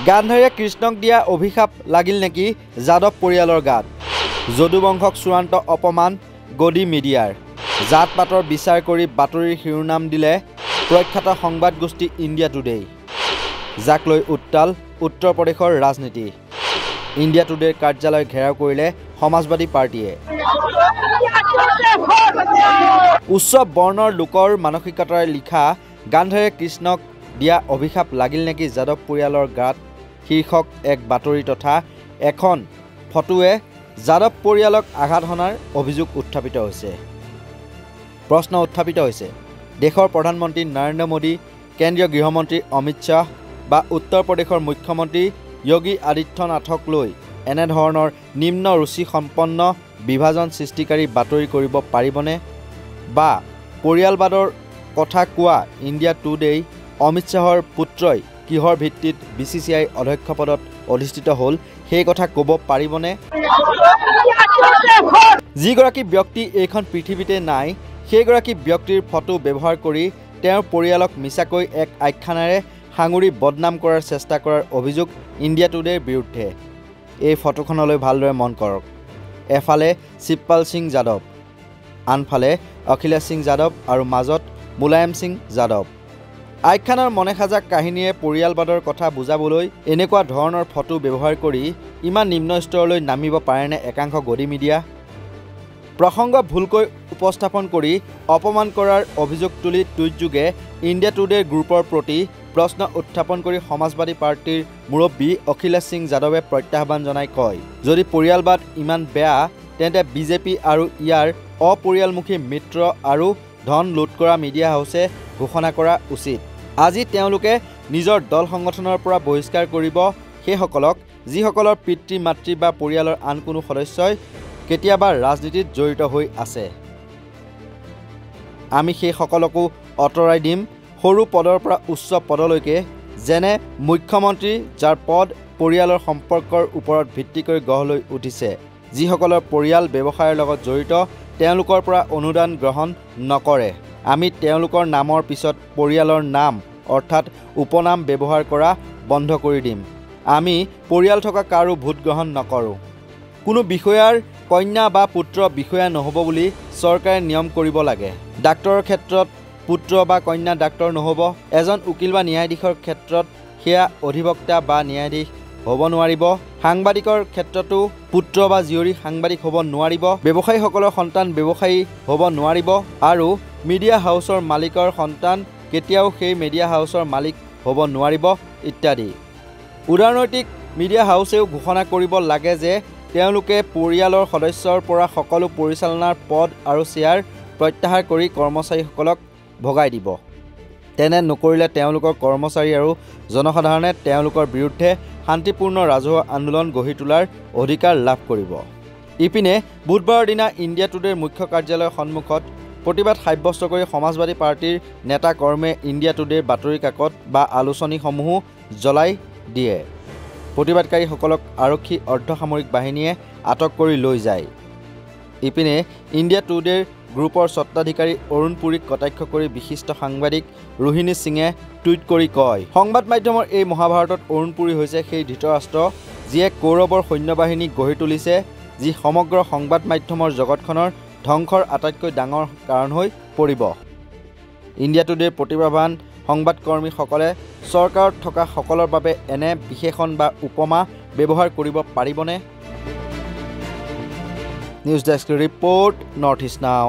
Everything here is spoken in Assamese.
গান্ধাৰীয়ে কৃষ্ণক দিয়া অভিশাপ লাগিল নেকি যাদৱ পৰিয়ালৰ গাত যদুবংশক চূড়ান্ত অপমান গদি মিডিয়াৰ জাত পাতৰ বিচাৰ কৰি বাতৰিৰ শিৰোনাম দিলে প্ৰখ্যাত সংবাদ গোষ্ঠী ইণ্ডিয়া টুডে যাক লৈ উত্তাল উত্তৰ প্ৰদেশৰ ৰাজনীতি ইণ্ডিয়া টুডেৰ কাৰ্যালয় ঘেৰাও কৰিলে সমাজবাদী পাৰ্টিয়ে উচ্চ বৰ্ণৰ লোকৰ মানসিকতাৰে লিখা গান্ধাৰীয়ে কৃষ্ণক দিয়া অভিশাপ লাগিল নেকি যাদৱ পৰিয়ালৰ গাত শীৰ্ষক এক বাতৰি তথা এখন ফটোৱে যাদৱ পৰিয়ালক আঘাত হনাৰ অভিযোগ উত্থাপিত হৈছে প্ৰশ্ন উত্থাপিত হৈছে দেশৰ প্ৰধানমন্ত্ৰী নৰেন্দ্ৰ মোদী কেন্দ্ৰীয় গৃহমন্ত্ৰী অমিত শাহ বা উত্তৰ প্ৰদেশৰ মুখ্যমন্ত্ৰী যোগী আদিত্যনাথক লৈ এনে ধৰণৰ নিম্ন ৰুচি সম্পন্ন বিভাজন সৃষ্টিকাৰী বাতৰি কৰিব পাৰিবনে বা পৰিয়ালবাদৰ কথা কোৱা ইণ্ডিয়া টুডে অমিত শাহৰ পুত্ৰই কিহৰ ভিত্তিত বিচিচিআই অধ্যক্ষ পদত অধিষ্ঠিত হ'ল সেই কথা ক'ব পাৰিবনে যিগৰাকী ব্যক্তি এইখন পৃথিৱীতে নাই সেইগৰাকী ব্যক্তিৰ ফটো ব্যৱহাৰ কৰি তেওঁৰ পৰিয়ালক মিছাকৈ এক আখ্যানেৰে সাঙুৰি বদনাম কৰাৰ চেষ্টা কৰাৰ অভিযোগ ইণ্ডিয়া টুডেৰ বিৰুদ্ধে এই ফটোখনলৈ ভালদৰে মন কৰক এফালে শিৱপাল সিং যাদৱ আনফালে অখিলেশ সিং যাদৱ আৰু মাজত মুলায়ম সিং যাদৱ আখ্যানৰ মনেসাজা কাহিনীয়ে পৰিয়ালবাদৰ কথা বুজাবলৈ এনেকুৱা ধৰণৰ ফটো ব্যৱহাৰ কৰি ইমান নিম্ন স্তৰলৈ নামিব পাৰেনে একাংশ গদি মিডিয়া প্ৰসংগ ভুলকৈ উপস্থাপন কৰি অপমান কৰাৰ অভিযোগ তুলি টুইটযোগে ইণ্ডিয়া টুডে গ্ৰুপৰ প্ৰতি প্ৰশ্ন উত্থাপন কৰি সমাজবাদী পাৰ্টিৰ মুৰব্বী অখিলেশ সিং যাদৱে প্ৰত্যাহ্বান জনাই কয় যদি পৰিয়ালবাদ ইমান বেয়া তেন্তে বিজেপি আৰু ইয়াৰ অপৰিয়ালমুখী মিত্ৰ আৰু ধন লুট কৰা মিডিয়া হাউছে ঘোষণা কৰা উচিত আজি তেওঁলোকে নিজৰ দল সংগঠনৰ পৰা বহিষ্কাৰ কৰিব সেইসকলক যিসকলৰ পিতৃ মাতৃ বা পৰিয়ালৰ আন কোনো সদস্যই কেতিয়াবা ৰাজনীতিত জড়িত হৈ আছে আমি সেইসকলকো অতৰাই দিম সৰু পদৰ পৰা উচ্চ পদলৈকে যেনে মুখ্যমন্ত্ৰী যাৰ পদ পৰিয়ালৰ সম্পৰ্কৰ ওপৰত ভিত্তি কৰি গঢ় লৈ উঠিছে যিসকলৰ পৰিয়াল ব্যৱসায়ৰ লগত জড়িত তেওঁলোকৰ পৰা অনুদান গ্ৰহণ নকৰে আমি তেওঁলোকৰ নামৰ পিছত পৰিয়ালৰ নাম অৰ্থাৎ উপনাম ব্যৱহাৰ কৰা বন্ধ কৰি দিম আমি পৰিয়াল থকা কাৰো ভোট গ্ৰহণ নকৰোঁ কোনো বিষয়াৰ কন্যা বা পুত্ৰ বিষয়া নহ'ব বুলি চৰকাৰে নিয়ম কৰিব লাগে ডাক্তৰৰ ক্ষেত্ৰত পুত্ৰ বা কন্যা ডাক্তৰ নহ'ব এজন উকিল বা ন্যায়াধীশৰ ক্ষেত্ৰত সেয়া অধিবক্তা বা ন্যায়াধীশ হ'ব নোৱাৰিব সাংবাদিকৰ ক্ষেত্ৰতো পুত্ৰ বা জীয়ৰী সাংবাদিক হ'ব নোৱাৰিব ব্যৱসায়ীসকলৰ সন্তান ব্যৱসায়ী হ'ব নোৱাৰিব আৰু মিডিয়া হাউচৰ মালিকৰ সন্তান কেতিয়াও সেই মিডিয়া হাউচৰ মালিক হ'ব নোৱাৰিব ইত্যাদি উদাৰনৈতিক মিডিয়া হাউচেও ঘোষণা কৰিব লাগে যে তেওঁলোকে পৰিয়ালৰ সদস্যৰ পৰা সকলো পৰিচালনাৰ পদ আৰু শ্বেয়াৰ প্ৰত্যাহাৰ কৰি কৰ্মচাৰীসকলক ভগাই দিব তেনে নকৰিলে তেওঁলোকৰ কৰ্মচাৰী আৰু জনসাধাৰণে তেওঁলোকৰ বিৰুদ্ধে শান্তিপূৰ্ণ ৰাজহুৱা আন্দোলন গঢ়ি তোলাৰ অধিকাৰ লাভ কৰিব ইপিনে বুধবাৰৰ দিনা ইণ্ডিয়া টুডেৰ মুখ্য কাৰ্যালয়ৰ সন্মুখত প্ৰতিবাদ সাব্যস্ত কৰি সমাজবাদী পাৰ্টিৰ নেতা কৰ্মে ইণ্ডিয়া টুডেৰ বাতৰি কাকত বা আলোচনীসমূহো জ্বলাই দিয়ে প্ৰতিবাদকাৰীসকলক আৰক্ষী অৰ্ধসামৰিক বাহিনীয়ে আটক কৰি লৈ যায় ইপিনে ইণ্ডিয়া টুডেৰ গ্ৰুপৰ স্বত্বাধিকাৰী অৰুণ পুৰীক কটাক্ষ কৰি বিশিষ্ট সাংবাদিক ৰোহিণী সিঙে টুইট কৰি কয় সংবাদ মাধ্যমৰ এই মহাভাৰতত অৰুণ পুৰী হৈছে সেই ধৃতৰাষ্ট্ৰ যিয়ে কৌৰৱৰ সৈন্যবাহিনী গঢ়ি তুলিছে যি সমগ্ৰ সংবাদ মাধ্যমৰ জগতখনৰ ধ্বংসৰ আটাইতকৈ ডাঙৰ কাৰণ হৈ পৰিব ইণ্ডিয়া টুডেৰ প্ৰতিভাৱান সংবাদকৰ্মীসকলে চৰকাৰত থকা সকলৰ বাবে এনে বিশেষণ বা উপমা ব্যৱহাৰ কৰিব পাৰিবনে news desk report north east নাও